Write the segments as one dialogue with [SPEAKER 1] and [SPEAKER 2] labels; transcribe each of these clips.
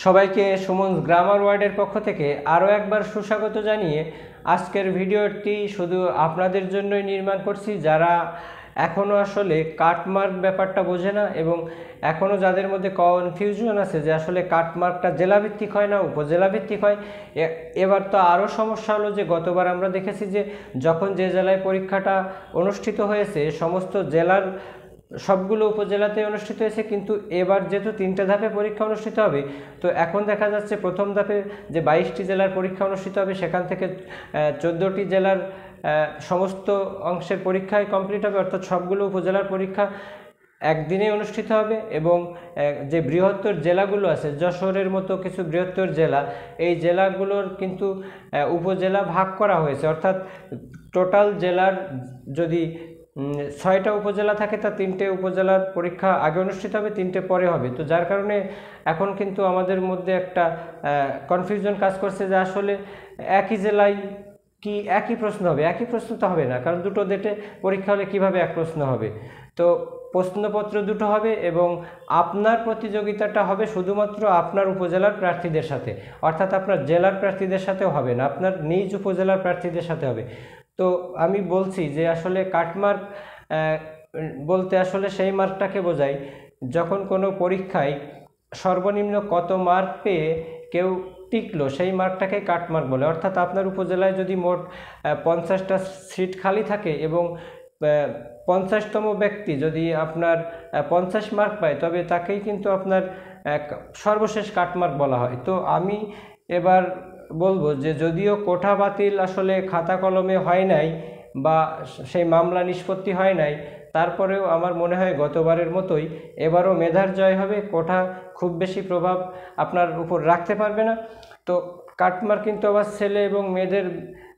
[SPEAKER 1] সবাইকে সুমনস গ্রামার ওয়ার্ডের পক্ষ থেকে আরও একবার সুস্বাগত জানিয়ে আজকের ভিডিওটি শুধু আপনাদের জন্যই নির্মাণ করছি যারা এখনও আসলে কাটমার্ক ব্যাপারটা বোঝে না এবং এখনও যাদের মধ্যে কনফিউশন আছে যে আসলে কাটমার্কটা জেলাভিত্তিক হয় না উপজেলাভিত্তিক হয়। এবার তো আরও সমস্যা হলো যে গতবার আমরা দেখেছি যে যখন যে জেলায় পরীক্ষাটা অনুষ্ঠিত হয়েছে সমস্ত জেলার সবগুলো উপজেলাতে অনুষ্ঠিত হয়েছে, কিন্তু এবার যেহেতু 3টে ধাপে পরীক্ষা অনুষ্ঠিত হবে তো এখন দেখা যাচ্ছে প্রথম ধাপে যে 22টি জেলার পরীক্ষা অনুষ্ঠিত হবে সেখান থেকে 14টি জেলার সমস্ত অংশের পরীক্ষায় কমপ্লিট হবে, অর্থাৎ সবগুলো উপজেলার পরীক্ষা একদিনে অনুষ্ঠিত হবে। এবং যে বৃহত্তর জেলাগুলো আছে যশোরের মতো কিছু বৃহত্তর জেলা, এই জেলাগুলোর কিন্তু উপজেলা ভাগ করা হয়েছে, অর্থাৎ টোটাল জেলার যদি 6টা উপজেলা থাকে তা 3টে উপজেলার পরীক্ষা আগে অনুষ্ঠিত হবে, 3টে পরে হবে। তো যার কারণে এখন কিন্তু আমাদের মধ্যে একটা কনফিউশন কাজ করছে যে আসলে একই জেলায় কি একই প্রশ্ন হবে? একই প্রশ্ন তো হবে না, কারণ দুটো ডেটে পরীক্ষা হলে কিভাবে এক প্রশ্ন হবে। তো প্রশ্নপত্র দুটো হবে এবং আপনার প্রতিযোগিতাটা হবে শুধুমাত্র আপনার উপজেলার প্রার্থীদের সাথে, অর্থাৎ আপনার জেলার প্রার্থীদের সাথেও হবে না, আপনার নিজ উপজেলার প্রার্থীদের সাথে হবে। তো আমি বলছি যে আসলে কাটমার্ক বলতে আসলে সেই মার্কটাকে বোঝায় যখন কোনো পরীক্ষায় সর্বনিম্ন কত মার্ক পেয়ে কেউ টিকলো সেই মার্কটাকে কাটমার্ক বলে। অর্থাৎ আপনার উপজেলায় যদি মোট 50টা সিট খালি থাকে এবং 50তম ব্যক্তি যদি আপনার 50 মার্ক পায় তবে তাকেই কিন্তু আপনার সর্বশেষ কাটমার্ক বলা হয়। তো আমি এবার বলবো যে যদিও কোটা বাতিল আসলে খাতা কলমে হয় নাই বা সেই মামলা নিষ্পত্তি হয় নাই, তারপরেও আমার মনে হয় গতবারের মতোই এবারও মেধার জয় হবে। কোটা খুব বেশি প্রভাব আপনার উপর রাখতে পারবে না। তো কাটমার্ক কিন্তু আবার ছেলে এবং মেয়েদের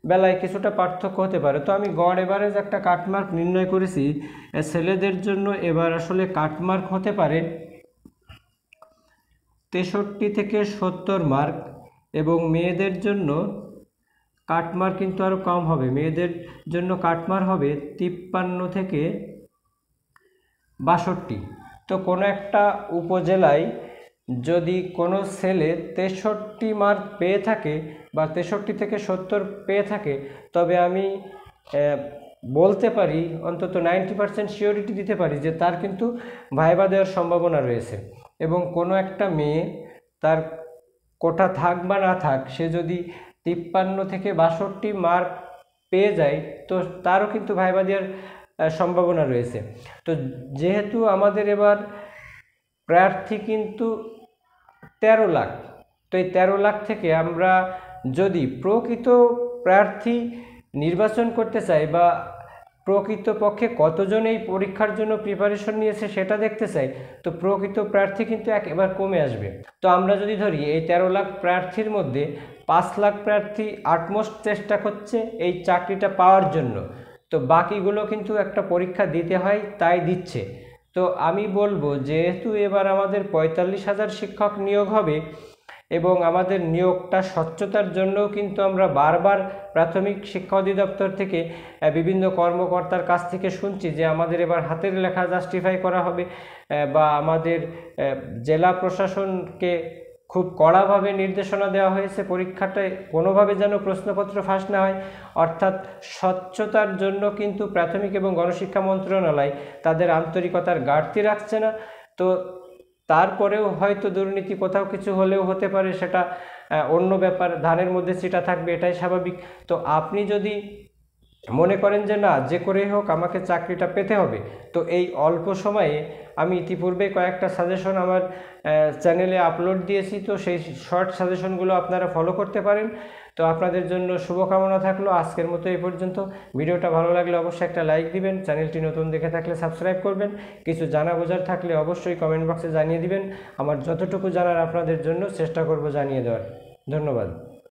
[SPEAKER 1] বেলায় কিছুটা পার্থক্য হতে পারে। তো আমি গড় এভারেজ একটা কাটমার্ক নির্ণয় করেছি। ছেলেদের জন্য এবার আসলে কাটমার্ক হতে পারে 63 থেকে 70 মার্ক এবং মেয়েদের জন্য কাটমার্ক কিন্তু আরও কম হবে। মেয়েদের জন্য কাটমার্ক হবে 53 থেকে 62। তো কোনো একটা উপজেলায় যদি কোনো ছেলে 63 মার্ক পেয়ে থাকে বা 63 থেকে 70 পেয়ে থাকে তবে আমি বলতে পারি, অন্তত 90% শিওরিটি দিতে পারি যে তার কিন্তু ভাইবা দেওয়ার সম্ভাবনা রয়েছে। এবং কোনো একটা মেয়ে তার কোটা থাক বা না থাক সে যদি 53 থেকে 62 মার্ক পেয়ে যায় তো তারও কিন্তু ভাইবা দেওয়ার সম্ভাবনা রয়েছে। তো যেহেতু আমাদের এবার প্রার্থী কিন্তু 13 লাখ, তো এই 13 লাখ থেকে আমরা যদি প্রকৃত প্রার্থী নির্বাচন করতে চাই বা প্রকৃতপক্ষে কতজন এই পরীক্ষার জন্য প্রিপারেশন নিয়েছে সেটা দেখতে চাই, তো প্রকৃত প্রার্থী কিন্তু একেবারে কমে আসবে। তো আমরা যদি ধরি এই 13 লাখ প্রার্থীর মধ্যে 5 লাখ প্রার্থী আটমোস্ট চেষ্টা করছে এই চাকরিটা পাওয়ার জন্য, তো বাকিগুলো কিন্তু একটা পরীক্ষা দিতে হয় তাই দিচ্ছে। তো আমি বলবো যেহেতু এবার আমাদের 45,000 শিক্ষক নিয়োগ হবে এবং আমাদের নিয়োগটা স্বচ্ছতার জন্যও কিন্তু আমরা বারবার প্রাথমিক শিক্ষা অধিদপ্তর থেকে বিভিন্ন কর্মকর্তার কাছ থেকে শুনছি যে আমাদের এবার হাতের লেখা জাস্টিফাই করা হবে বা আমাদের জেলা প্রশাসনকে খুব কড়াভাবে নির্দেশনা দেওয়া হয়েছে পরীক্ষাটায় কোনোভাবে যেন প্রশ্নপত্র ফাঁস না হয়। অর্থাৎ স্বচ্ছতার জন্য কিন্তু প্রাথমিক এবং গণশিক্ষা মন্ত্রণালয় তাদের আন্তরিকতার ঘাটতি রাখছে না। তো তারপরেও হয়তো দুর্নীতি কোথাও কিছু হলেও হতে পারে, সেটা অন্য ব্যাপার, ধানের মধ্যে চিটা থাকবে, এটাই স্বাভাবিক। তো আপনি যদি মনে করেন যে না যে করেই হোক আমাকে চাকরিটা পেতে হবে, তো এই অল্প সময়ে আমি ইতিপূর্বে কয়েকটা সাজেশন আমার চ্যানেলে আপলোড দিয়েছি, তো সেই শর্ট সাজেশনগুলো আপনারা ফলো করতে পারেন। তো আপনাদের জন্য শুভকামনা থাকলো। আজকের মতো এই পর্যন্ত। ভিডিওটা ভালো লাগলে অবশ্যই একটা লাইক দিবেন, চ্যানেলটি নতুন দেখে থাকলে সাবস্ক্রাইব করবেন, কিছু জানা বোঝার থাকলে অবশ্যই কমেন্ট বক্সে জানিয়ে দিবেন। আমার যতটুকু জানার আপনাদের জন্য চেষ্টা করব জানিয়ে দেওয়ার। ধন্যবাদ।